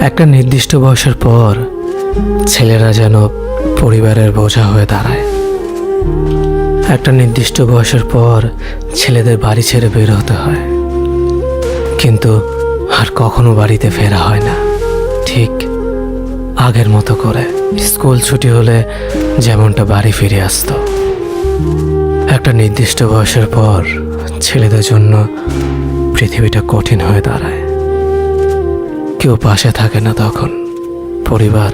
একটা নির্দিষ্ট বয়সের পর ছেলেরা যেন পরিবারের বোঝা হয়ে দাঁড়ায়। একটা নির্দিষ্ট বয়সের পর ছেলেদের বাড়ি ছেড়ে বের হতে হয়, কিন্তু আর কখনো বাড়িতে ফেরা হয় না ঠিক আগের মতো করে। স্কুল ছুটি হলে যেমনটা বাড়ি ফিরে আসতো। একটা নির্দিষ্ট বয়সের পর ছেলেদের জন্য পৃথিবীটা কঠিন হয়ে দাঁড়ায়। কেউ পাশে থাকে না তখন। পরিবার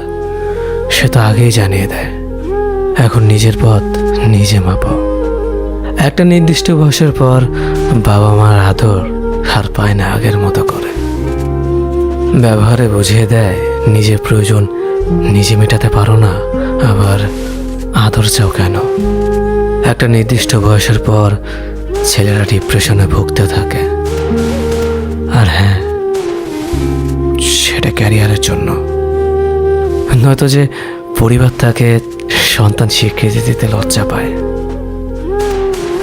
সে তো আগেই জানিয়ে দেয়, এখন নিজের পথ নিজে মাপো। একটা নির্দিষ্ট বয়সের পর বাবা মার আদর আর পায় না আগের মতো করে। ব্যবহারে বুঝিয়ে দেয় নিজের প্রয়োজন নিজে মেটাতে পারো না, আবার আদর চাও কেন। একটা নির্দিষ্ট বয়সের পর ছেলেরা ডিপ্রেশনে ভুগতে থাকে। আর হ্যাঁ, সেটা ক্যারিয়ারের জন্য, নয়তো যে পরিবার তাকে সন্তান স্বীকৃতি দিতে লজ্জা পায়।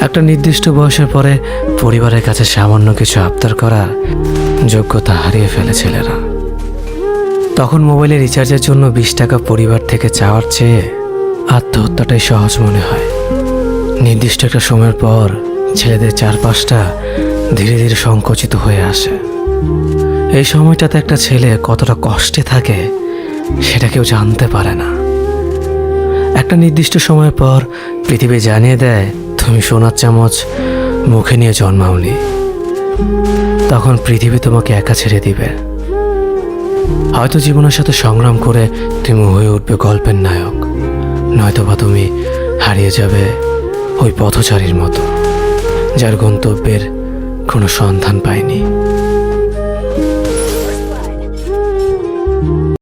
একটা নির্দিষ্ট বয়সের পরে পরিবারের কাছে সামান্য কিছু আবদার করার যোগ্যতা হারিয়ে ফেলে ছেলেরা। তখন মোবাইলে রিচার্জের জন্য 20 টাকা পরিবার থেকে চাওয়ার চেয়ে আত্মহত্যাটাই সহজ মনে হয়। নির্দিষ্ট একটা সময়ের পর ছেলেদের চারপাশটা ধীরে ধীরে সংকুচিত হয়ে আসে। এই সময়টাতে একটা ছেলে কতটা কষ্টে থাকে সেটা কেউ জানতে পারে না। একটা নির্দিষ্ট সময় পর পৃথিবী জানিয়ে দেয় তুমি সোনার চামচ মুখে নিয়ে জন্মাওনি। তখন পৃথিবী তোমাকে একা ছেড়ে দিবে। হয়তো জীবনের সাথে সংগ্রাম করে তুমি হয়ে উঠবে গল্পের নায়ক, নয়তোবা তুমি হারিয়ে যাবে ওই পথচারীর মতো যার গন্তব্যের কোনো সন্ধান পায়নি।